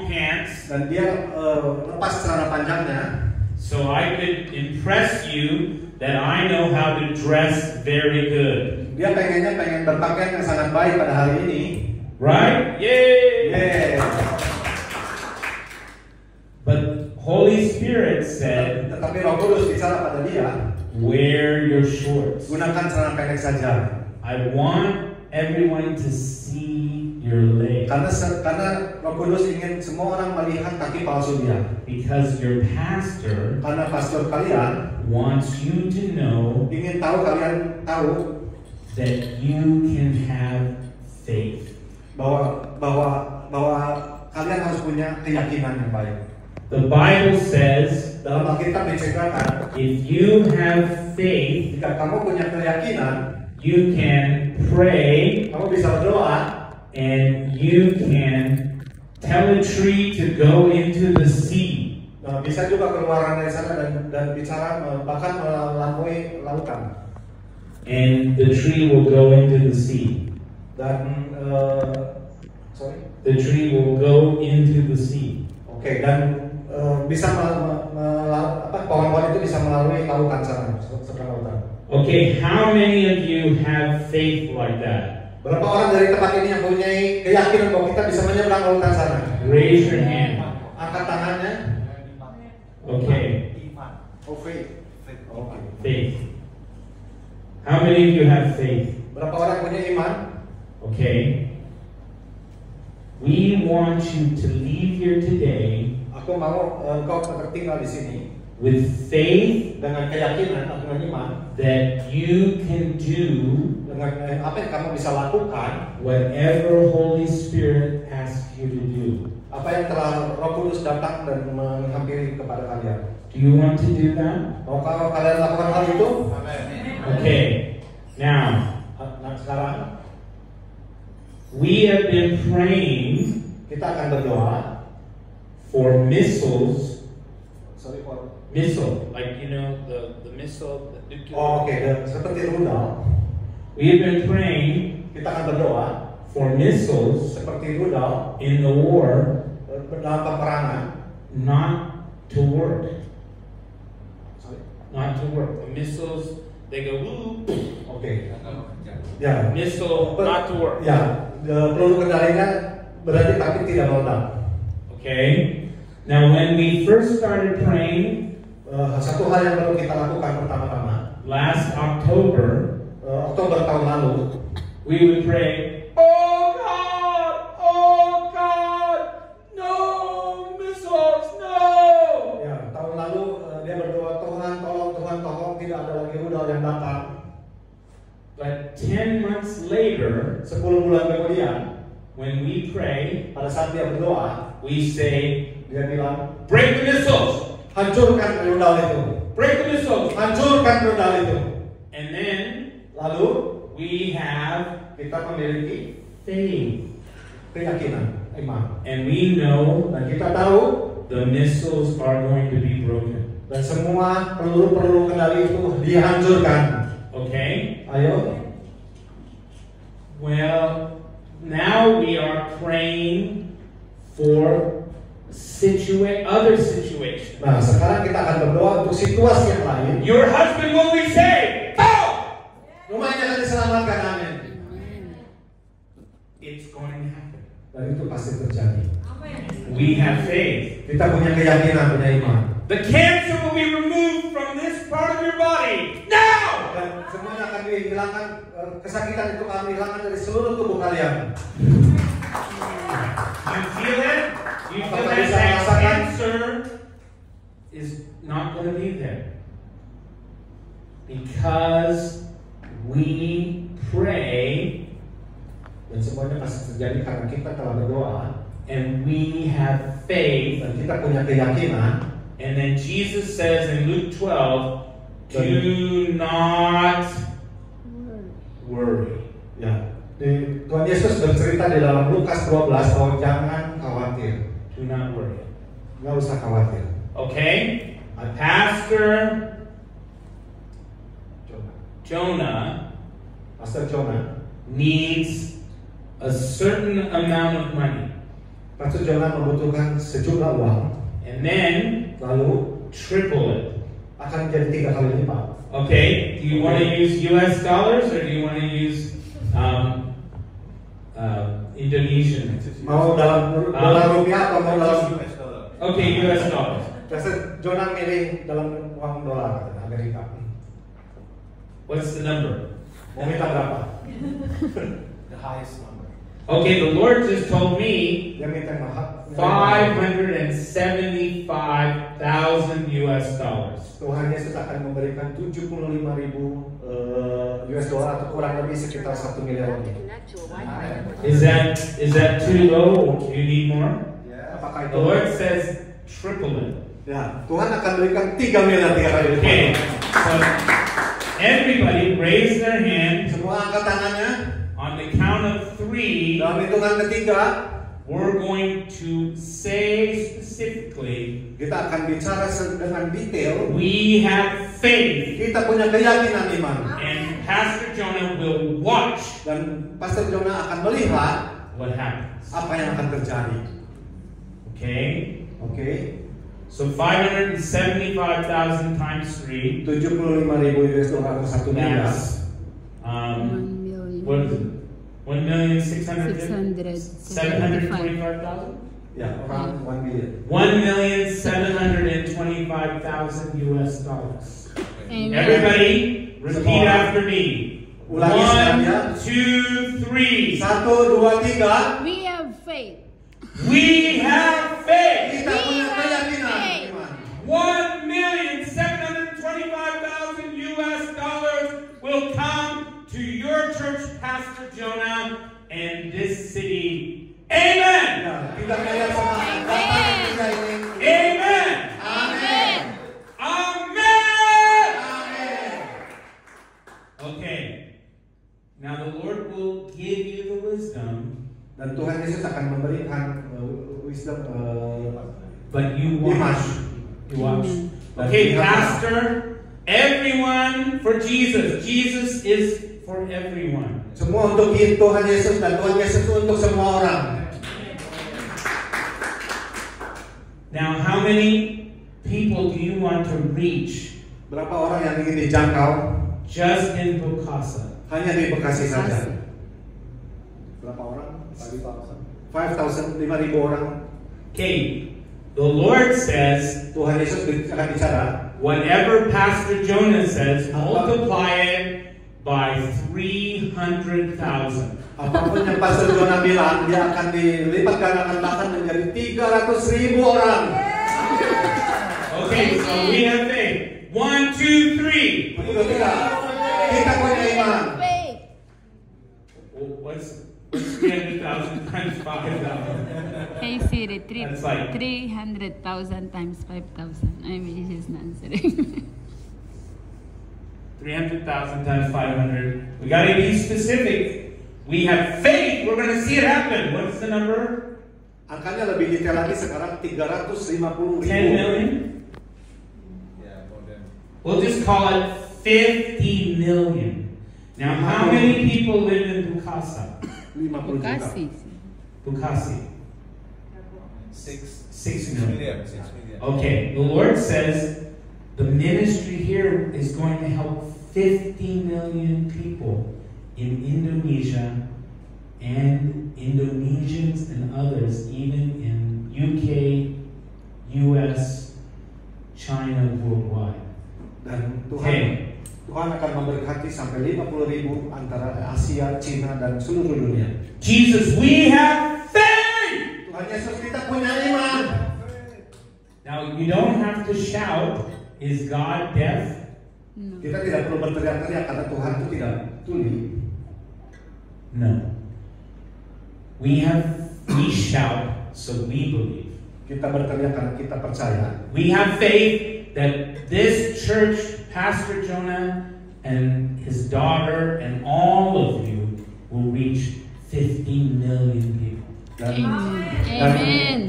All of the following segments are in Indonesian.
pants, dan dia lepas celana panjangnya, so I could impress you that I know how to dress very good. dia pengen berpakaian yang sangat baik pada hari ini, Right? Yay! yeah. But Holy Spirit said, Tetapi Roh Kudus bicara pada dia, wear your shorts. gunakan celana pendek saja, I want everyone to see your legs. karena Roh Kudus ingin semua orang melihat kaki palsu dia, Because your pastor karena pastor kalian wants you to know ingin tahu kalian tahu that you can have faith. bahwa kalian harus punya keyakinan yang baik. The Bible says, Dalam Alkitab diceritakan, if you have faith, jika kamu punya keyakinan, you can pray kamu bisa berdoa and you can tell a tree to go into the sea. Bisa juga keluar dari sana dan bicara bahkan melampaui lautan. And the tree will go into the sea. Dan The tree will go into the sea. Oke, dan bisa pohon-pohon itu bisa melalui lautan sana, seberang lautan. Okay, how many of you have faith like that? Berapa orang dari tempat ini yang punya keyakinan bahwa kita bisa menyeberang lautan sana? Raise your hand. Angkat tangannya. Okay, Oh, faith. Oke. faith. How many of you have faith? Berapa orang punya iman? Okay. We want you to leave here today Aku mau engkau tertinggal di sini with faith dengan keyakinan atau dengan iman that you can do dengan apa yang kamu bisa lakukan, whatever Holy Spirit asks you to do. apa yang telah Roh Kudus datang dan menghampiri kepada kalian. Do you want to do that? Maukah kalian lakukan hal itu? Okay. Now, Nah, sekarang we have been praying kita akan berdoa for missiles. sorry for Missile, like the missile, the nuclear. oke, seperti rudal. We have been praying Kita akan berdoa for missiles seperti rudal in the war dalam peperangan. not to work. Sorry. Not to work. The missiles, they go woo. Oke. Ya. Missile not to work. Ya, peluru kendalinya berarti tapi tidak meledak. Okay. Now, when we first started praying Satu hal yang perlu kita lakukan pertama-tama, last October, Oktober tahun lalu, we would pray, "Oh God, no missiles, no!" ya tahun lalu dia berdoa, Tuhan tolong, tidak ada lagi rudal yang datang. But 10 months later, 10 bulan kemudian, when we pray, pada saat dia berdoa, we say, dia bilang, "Break the missiles! hancurkan rudal itu, Break the missiles!" hancurkan rudal itu. And then Lalu we have kita memiliki faith. keyakinan, iman, And we know dan kita tahu the missiles are going to be broken. dan semua peluru kendali itu dihancurkan. Okay? Ayo, Well, now we are praying for other situations. nah sekarang kita akan berdoa untuk situasi yang lain. Your husband will be saved. Oh! Rumahnya akan diselamatkan, amin. It's going to happen. Dan itu pasti terjadi. We have faith. Kita punya keyakinan, punya iman. The cancer will be removed from this part of your body now. Dan semuanya akan dihilangkan, kesakitan itu akan dihilangkan dari seluruh tubuh kalian. You feel it? You feel that cancer is not going to be there because we pray Dan semuanya pasti terjadi karena kita telah berdoa and we have faith. dan kita punya keyakinan. And then Jesus says in Luke 12, do not worry. Ya, Tuhan Yesus bercerita di dalam Lukas 12 bahwa jangan khawatir. Do not worry. Nggak usah khawatir. Okay? Pastor Jonah Pastor Jonah needs a certain amount of money. Pastor Jonah membutuhkan sejumlah uang, and then lalu triple it. akan jadi 3 kali lipat. Okay, do you want to use US dollars or do you want to use Indonesian? Mau dalam dolar rupiah atau mau dalam US dollar. Okay, US dollars. Pastor Jonah milih dalam uang dolar Amerika. What's the number? Mau minta berapa? The highest number. Okay, the Lord just told me Dia minta yang mahal. 575,000 US dollars. Tuhan Yesus akan memberikan 75.000 US dollar atau kurang lebih sekitar 1 miliar lebih. Is that too low? Or do you need more? Apakah The itu? Lord says triple it. Ya, Tuhan akan berikan 3 miliar 3 kali lipat. Okay, so everybody raise their hand. Semua angkat tangannya. On the count of 3, Dalam hitungan ketiga, we're going to say specifically, kita akan bicara dengan detail. we have faith. Kita punya keyakinan iman. And Pastor Jonah will watch Dan Pastor Jonah akan melihat what happens. apa yang akan terjadi. Okay? Oke. So 575,000 times 3. 75.000 US dollar atau 1 miliar. That's what is it? 725,000? Ya, orang 1 miliar. 1,725,000 US dollars. Amen. Everybody, repeat Semua. after me. Ulangi semuanya. 1, 2, 3. 1, 2, 3. We have faith. We have faith. Kita punya keyakinan iman. 1,725,000 US dollars will come to your church, Pastor Jonah, and this city. Amen. Ya, kita melihat sama datang kita ini. Amen. Amin. Amen. Amin. Okay. Now the Lord will give you the wisdom, Dan Tuhan Yesus akan memberikan wisdom. but you watch. You watch. Okay, Pastor. Everyone for Jesus. Jesus is for everyone. Semua untuk Tuhan Yesus dan Tuhan Yesus untuk semua orang. Now, how many people do you want to reach Berapa orang yang ingin dijangkau just in Bukasa? hanya di Bekasi saja? Berapa orang? 5,000 orang. Okay, the Lord says, Tuhan Yesus akan bicara. whatever Pastor Jonah says, multiply it by 300,000. Apapun yang Pastor Jonah bilang, dia akan dilipat gandakan bahkan menjadi 300.000 orang. Okay, so we have faith. 1, 2, 3. Betul tidak? Kita punya iman. Faith. Well, what's 300,000 times 5,000? Hey Siri, That's like- 300,000 times 5,000. I mean, she's not answering. 300,000 times 500. We got to be specific. We have faith. We're going to see it happen. What's the number? Angkanya lebih detail lagi sekarang 350.000. 10 million? Yeah, more than. We'll just call it 50 million. Now, how many people live in Bukasa? 50 juta. Bukasi. Bukasi. 6 million. million. 6 million. Okay, the Lord says the ministry here is going to help 50 million people in Indonesia and Indonesians and others, even in UK, US, China, worldwide. Dan Okay. Tuhan akan memberkati sampai 50.000 antara Asia, Cina, dan seluruh dunia. Jesus, we have faith! Tuhan Yesus, kita punya iman. Now, you don't have to shout, is God deaf? No. Kita tidak perlu berteriak-teriak karena Tuhan itu tidak tuli. No. We shout, so we believe. Kita berteriak karena kita percaya. We have faith that this church, Pastor Jonah and his daughter and all of you will reach 50 million people. Dan Amen.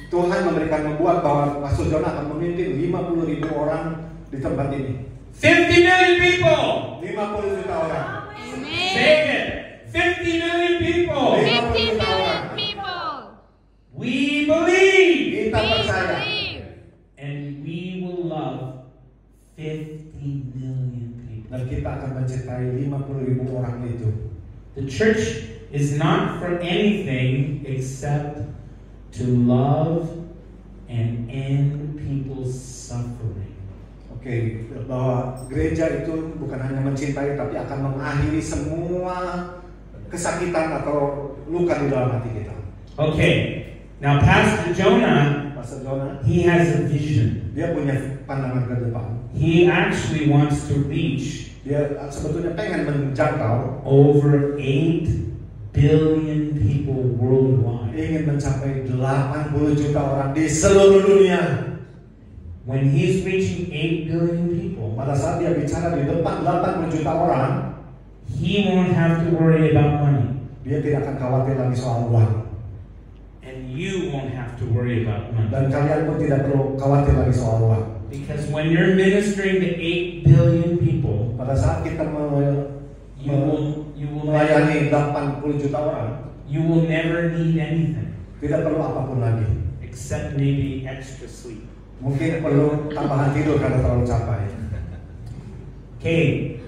Tuhan membuat bahwa Pastor Jonah akan memimpin 50.000 orang di tempat ini. 50 million people! 50 juta orang. Say Amen. it! 50 million people! 50 million people. We believe. Kita percaya. And we will love 50 million people. Dan kita akan mencintai 50.000 orang itu. The church is not for anything except to love and end people's suffering. Oke, bahwa gereja itu bukan hanya mencintai tapi akan mengakhiri semua kesakitan atau luka di dalam hati kita. Okay, now Pastor Jonah, he has a vision. Dia punya pandangan ke depan. He actually wants to reach Dia sebetulnya pengen menjangkau over 8 billion people worldwide. ingin mencapai 80 juta orang di seluruh dunia. When he's reaching 8 billion people, Pada saat dia bicara di depan 80 juta orang, he won't have to worry about money. dia tidak akan khawatir lagi soal uang. And you won't have to worry about money. Dan kalian pun tidak perlu khawatir lagi soal uang. Because when you're ministering to 8 billion people, Pada saat kita you will melayani 80 juta orang, you will never need anything tidak perlu apapun lagi. except maybe extra sleep. Mungkin perlu tambahan tidur karena terlalu capek. Okay,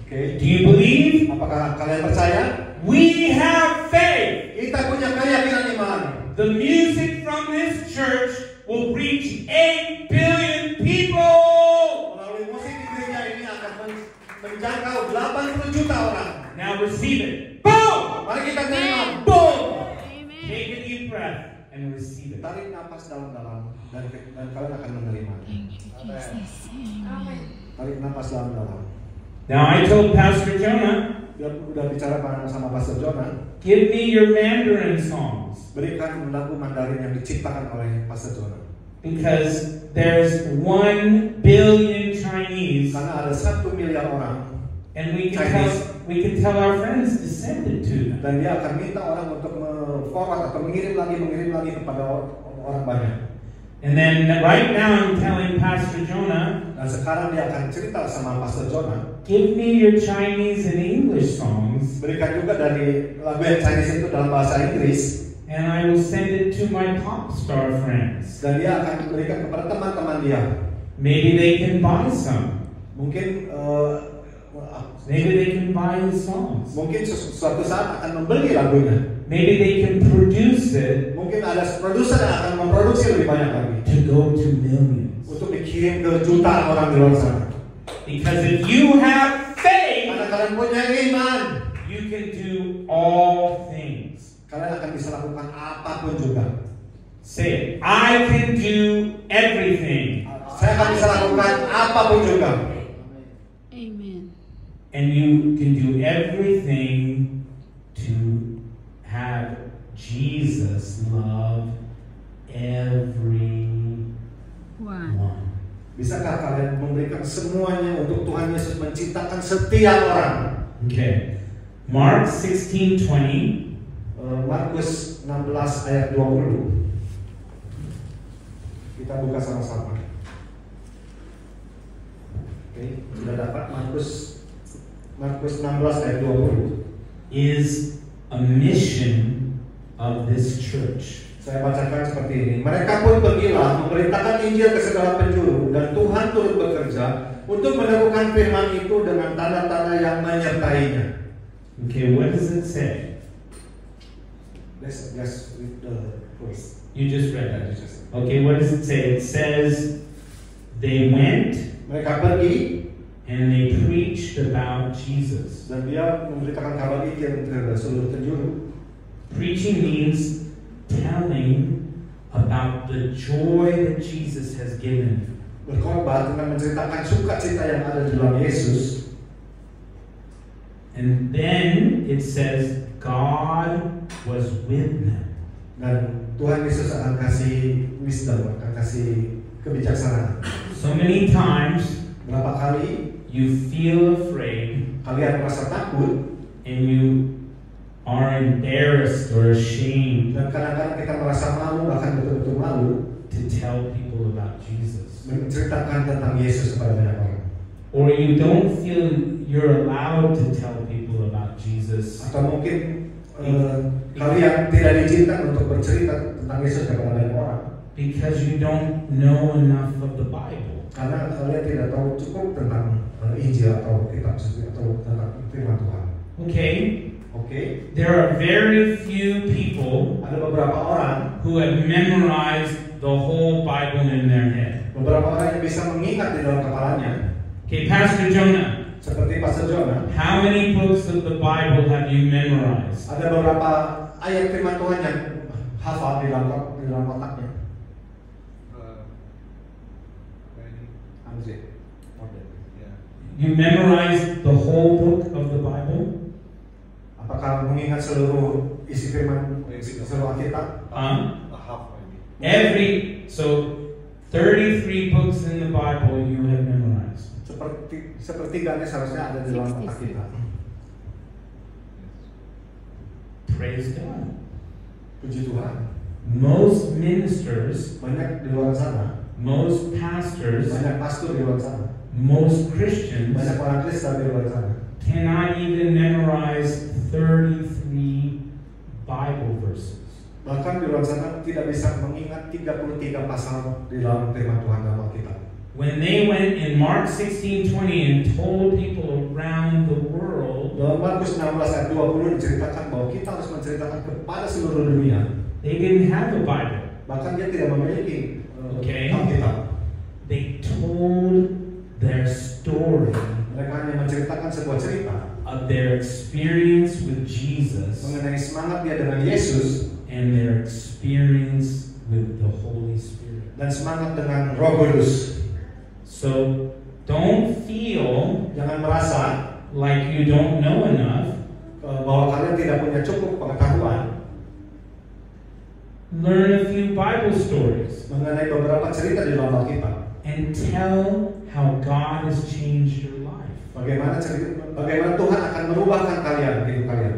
Oke. do you believe? Apakah kalian percaya? We have faith. Kita punya keyakinan iman. The music from this church will reach 8 billion people. Melalui musik di gereja ini akan menjangkau 80 juta orang. Now receive it. Boom! Mari kita terima. Boom! Amen. Take a deep breath and receive it. Tarik nafas dalam-dalam dan kalian akan menerima. Tarik nafas dalam-dalam. Now I told Pastor Jonah, Dia udah bicara sama Pastor Jonah. give me your Mandarin songs. Berikan lagu Mandarin yang diciptakan oleh Pastor Jonah. Because there's 1 billion Chinese, Karena ada 1 miliar orang and we Chinese. can tell our friends to send it to them. dan dia akan minta orang untuk forward atau mengirim lagi kepada orang banyak. And then right now I'm telling Pastor Jonah, Dan sekarang dia akan cerita sama Pastor Jonah. give me your Chinese and English songs, Berikan juga dari lagu yang Chinese itu dalam bahasa Inggris. and I will send it to my pop star friends. Dan dia akan berikan kepada teman-teman dia. Maybe they can buy some. Mungkin Maybe they can buy the songs. mungkin suatu saat akan membeli lagunya. Maybe they can produce it Mungkin ada produser yang akan memproduksi lebih banyak lagi to go to millions. untuk dikirim ke jutaan orang di luar sana. Because if you have faith, Karena kalian punya iman, you can do all things. kalian akan bisa lakukan apapun juga. Say it. I can do everything. Saya akan bisa lakukan apapun juga. Amen. And you can do everything to have Jesus love everyone. Bisakah kalian memberikan semuanya untuk Tuhan Yesus menciptakan setiap orang? Okay. Mark 16:20. Markus 16 ayat 20. Kita buka sama-sama. Oke, sudah dapat Markus 16 ayat 20. Is a mission of this church. Saya bacakan seperti ini. Mereka pun pergilah memberitakan Injil ke segala penjuru dan Tuhan turut bekerja untuk meneguhkan firman itu dengan tanda-tanda yang menyertainya. Okay, what does it say? Let's read the verse. You just read that. Okay, what does it say? It says they went Mereka pergi and they preached about Jesus. dan dia memberitakan kabar Injil ke seluruh penjuru. Preaching means telling about the joy that Jesus has given. Berkhotbah dengan menceritakan sukacita yang ada di dalam Yesus. And then it says God was with them. Dan Tuhan Yesus akan kasih wisdom, akan kasih kebijaksanaan. So many times Berapa kali you feel afraid kalian merasa takut and you are embarrassed or ashamed dan kadang-kadang kita merasa malu, bahkan betul-betul malu to tell people about Jesus. menceritakan tentang Yesus kepada banyak orang. Or you don't feel you're allowed to tell people about Jesus Atau mungkin Kalian tidak diizinkan untuk bercerita tentang Yesus kepada banyak orang. Because you don't know enough of the Bible. Karena kalian tidak tahu cukup tentang Injil atau kitab suci atau tentang firman Tuhan. Okay? Oke. There are very few people Ada beberapa orang, who have memorized the whole Bible in their head. beberapa orang yang bisa mengingat di dalam kepalanya. Okay, Pastor Jonah, Seperti Pastor Jonah, how many books of the Bible have you memorized? ada beberapa ayat firman Tuhan yang hafal di dalam otaknya. Andre. Yeah. You memorized the whole book of the Bible? Apakah mengingat seluruh isi firman, seluruh Alkitab? A half maybe. So 33 books in the Bible you have memorized. Sepertiganya seharusnya ada di dalam otak kita. Praise God. Puji Tuhan. Most ministers, Banyak di luar sana, most pastors, banyak pastor di luar sana, most Christians banyak orang Kristen di luar sana cannot even memorize 33 Bible verses. bahkan di luar sana tidak bisa mengingat 33 pasal di dalam firman Tuhan dalam Alkitab. When they went in Mark 16:20 and told people around the world, Dalam Markus 16 ayat 20 diceritakan bahwa kita harus menceritakan kepada seluruh dunia. they didn't have a Bible. Bahkan dia tidak memiliki Okay. Alkitab. They told their story Mereka hanya menceritakan sebuah cerita of their experience with Jesus mengenai semangat dia dengan Yesus and their experience with the Holy Spirit. dan semangat dengan Roh Kudus. So don't feel Jangan merasa like you don't know enough. bahwa kalian tidak punya cukup pengetahuan. Learn a few Bible stories Mengenai beberapa cerita di dalam Alkitab. and tell how God has changed your life. Bagaimana Tuhan akan merubahkan kalian, hidup kalian.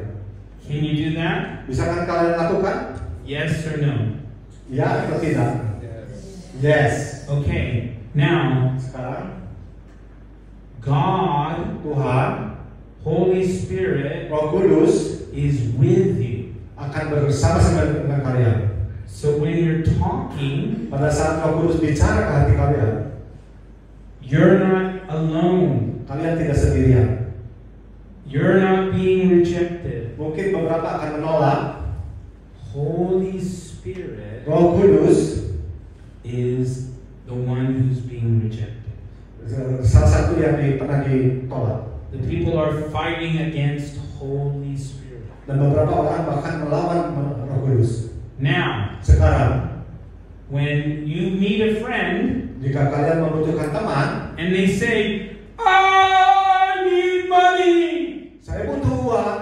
Can you do that? Bisakah kalian lakukan? Yes or no? Ya atau tidak? Yes. Yes. Okay. Now, Sekarang God, Tuhan, Holy Spirit, Roh Kudus is with you. akan bersama-sama dengan kalian. So when you're talking, Pada saat Roh Kudus bicara ke hati kalian, you're not alone. kalian tidak sendirian. You're not being rejected. Mungkin beberapa akan menolak. Holy Spirit Roh Kudus is the one who's being rejected. salah satu yang pernah ditolak. The people are fighting against Holy Spirit. Dan beberapa orang bahkan melawan Roh Kudus. Now, Sekarang, when you meet a friend jika kalian membutuhkan teman, and they say, I need money. saya butuh uang.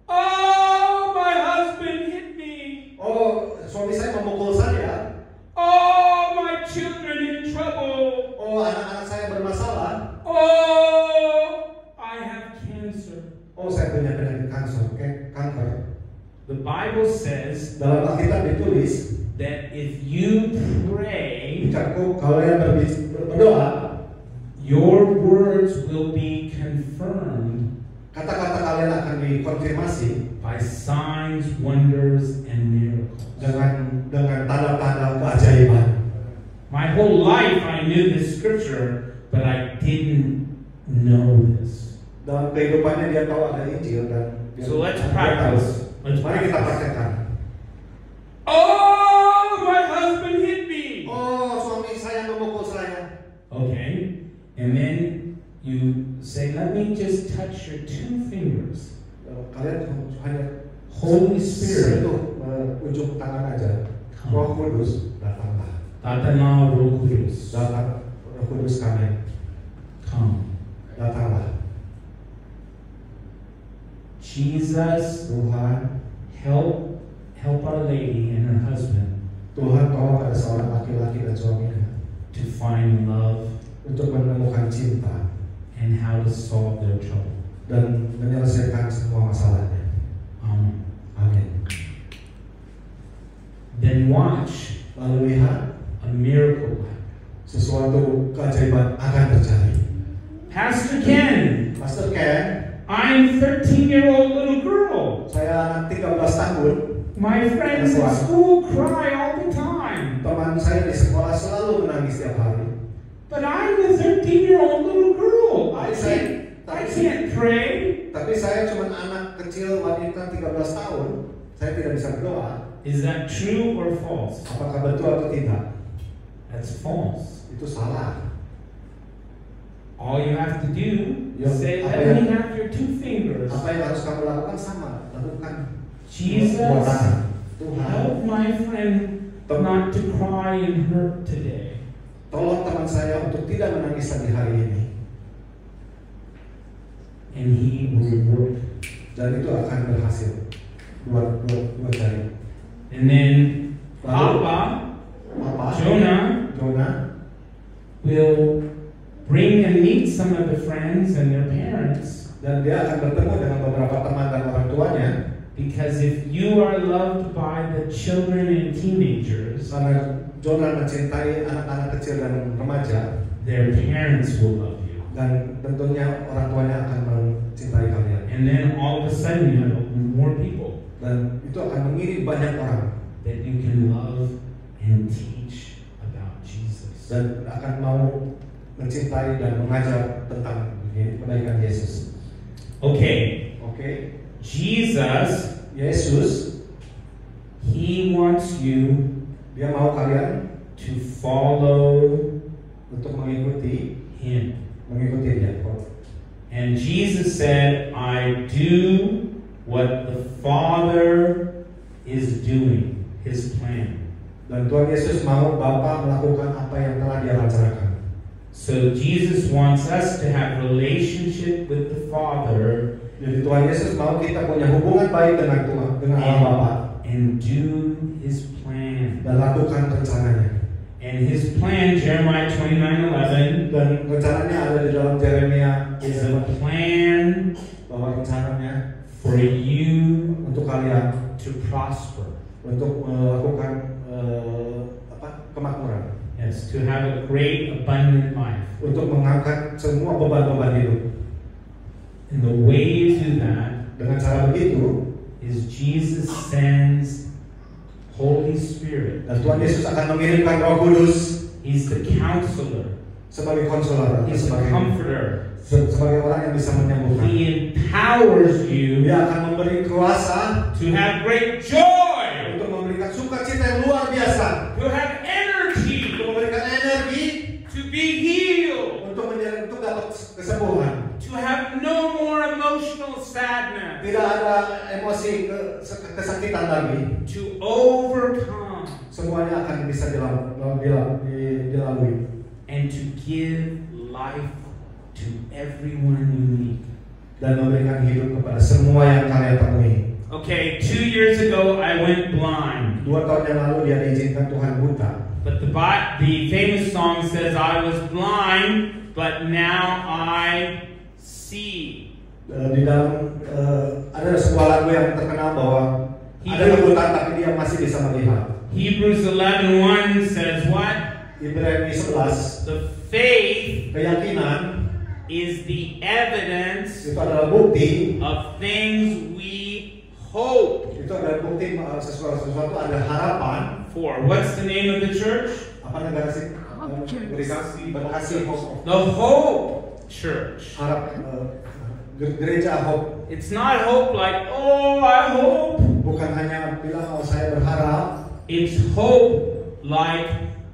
Oh, my husband hit me. Oh, suami saya memukul saya. Oh, my children in trouble. Oh, anak-anak saya bermasalah. Oh, I have cancer. Oh, saya punya penyakit kanker. The Bible says Dalam Alkitab ditulis, that if you pray, jika kalian berdoa, your words will be confirmed kata-kata kalian akan dikonfirmasi by signs, wonders, and miracles. dengan tanda-tanda keajaiban. My whole life I knew this scripture, but I didn't know this. Dalam kehidupannya dia tahu ada Injil dan So let's practice. Mari kita praktekkan. Oh, my husband hit me. Oh, suami saya memukul saya. Okay, and then you say, let me just touch your 2 fingers. Kalian hanya Holy Spirit, sentuh ujung tangan aja. Roh Kudus datanglah. Tatana Roh Kudus, Datang Roh Kudus kami. come. Datanglah. Jesus, Tuhan, help our lady and her husband Tuhan tolong ada seorang laki-laki dan suaminya to find love untuk menemukan cinta and how to solve their trouble. dan menyelesaikan semua masalahnya. Amen. Amin. Then watch Lalu lihat a miracle happen. sesuatu keajaiban akan terjadi. Pastor Ken, Pastor Ken, I'm a 13-year-old little girl. saya anak 13 tahun. My friends in school cry all the time. Teman saya di sekolah selalu menangis setiap hari. But I'm a 13-year-old little girl. I can't pray. Tapi saya cuma anak kecil wanita 13 tahun. Saya tidak bisa berdoa. Is that true or false? Apakah betul atau tidak? That's false. Itu salah. All you have to do Ya, is say, apa let yang- me have your 2 fingers. Apa yang harus kamu lakukan sama? Lakukan Jesus, dua tangan. Tuhan, help my friend not to cry and hurt today. tolong teman saya untuk tidak menangis di hari ini. And he will work. Dan itu akan berhasil. Dua jari. And then Papa, Jonah, will bring and meet some of the friends and their parents. Dan dia akan bertemu dengan beberapa teman dan orang tuanya. Because if you are loved by the children and teenagers, Karena Jonah mencintai anak-anak kecil dan remaja, their parents will love you. dan tentunya orang tuanya akan mencintai kalian. And then all of a sudden you have more people Dan itu akan mengirim banyak orang that you can love and teach about Jesus. dan akan mau mencintai dan mengajar tentang kebaikan Yesus. Okay, Oke, Jesus, Yesus, he wants you dia mau kalian to follow untuk mengikuti him. dia. And Jesus said, I do what the Father is doing, his plan. Dan Tuhan Yesus mau Bapa melakukan apa yang telah dia laksanakan. So Jesus wants us to have relationship with the Father Jadi Tuhan Yesus mau kita punya hubungan baik dengan Tuhan, dengan Allah Bapa, and do his plan. dan lakukan rencananya. And his plan, Jeremiah 29:11, Dan rencananya ada di dalam Yeremia is a plan bahwa rencananya for you untuk kalian to prosper. untuk melakukan kemakmuran, Yes, to have a great abundant life. untuk mengangkat semua beban-beban hidup. And the way you do that Dengan cara begitu, is Jesus sends Holy Spirit. dan Tuhan Yesus akan mengirimkan Roh Kudus He's the counselor. sebagai konselor, He's the sebagai comforter. sebagai orang yang bisa menyembuhkan. He empowers you Dia akan memberi kuasa to have great joy, untuk memberikan sukacita yang luar biasa, to have energy, untuk memberikan energi, to be healed, untuk dapat kesembuhan. to have no more emotional sadness, Tidak ada emosi kesakitan lagi. to overcome, Semuanya akan bisa dilalui. and to give life to everyone you meet. Dan memberikan hidup kepada semua yang kalian temui. Okay, 2 years ago I went blind. 2 tahun yang lalu dia diizinkan Tuhan buta. But the famous song says, I was blind, but now I see. Di dalam ada sebuah lagu yang terkenal bahwa ada kebutaan tapi dia masih bisa melihat. Hebrews 11:1 says what? Ibrani 11, The faith keyakinan is the evidence itu adalah bukti, of things we hope itu adalah bukti sesuatu ada harapan. for. What's the name of the church? Apa negara sih? Bekasi Hope. The Hope Church. Harap gereja Hope. It's not hope like, oh, I hope. Bukan hanya bilang oh saya berharap. It's hope like,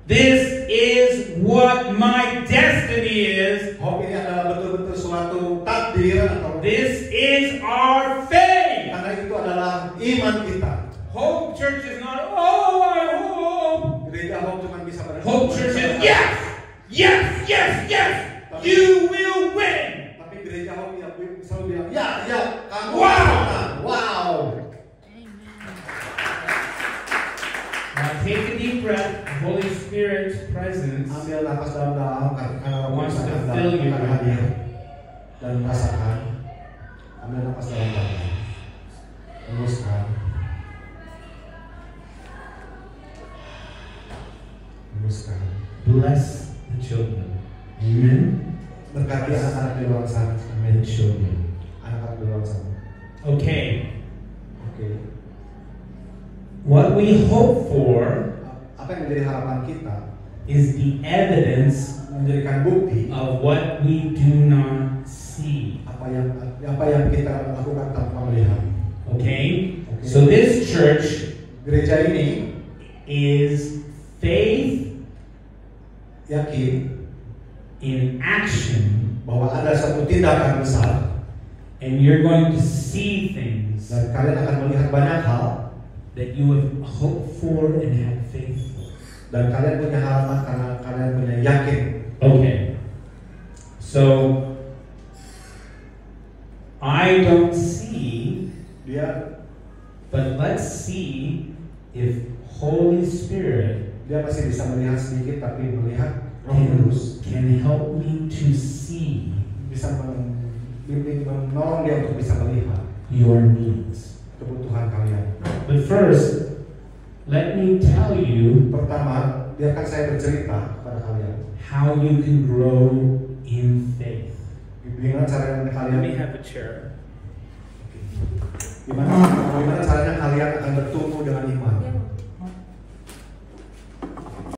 this is what my destiny is. Hope ini adalah betul-betul suatu takdir atau This is our faith. karena itu adalah iman kita. Hope Church is not, oh, I hope. Gereja Hope cuma bisa berharap. Hope Church is, yes, yes, yes, yes, you will win. Tapi gereja Hope yang selalu bilang, ya, kamu Wow. menang. Wow. Now take a deep breath. The Holy Spirit's presence Ambil nafas dalam-dalam karena wants to akan fill you. akan hadir dan merasakan. Ambil nafas dalam-dalam. Hembuskan. Hembuskan. Bless the children. Amen. Berkati anak-anak di luar sana. Amen. Children. Anak-anak di luar sana. Okay. Oke. What we hope for Apa yang menjadi harapan kita is the evidence menjadikan bukti of what we do not see. apa yang kita lakukan tanpa melihat. Okay? So this church Gereja ini is faith yakin in action, bahwa ada satu tindakan besar and you're going to see things dan kalian akan melihat banyak hal that you have hoped for and had faith for. dan kalian punya harapan karena kalian punya yakin. Okay. So I don't see, Dia but let's see if Holy Spirit masih bisa melihat sedikit, tapi melihat Roh Kudus can help me to see bisa menolong dia untuk bisa melihat your needs. kebutuhan kalian. But first, let me tell you Pertama, biarkan saya bercerita kepada kalian how you can grow in faith. gimana caranya kalian have a chair. gimana caranya kalian akan bertumbuh dengan iman.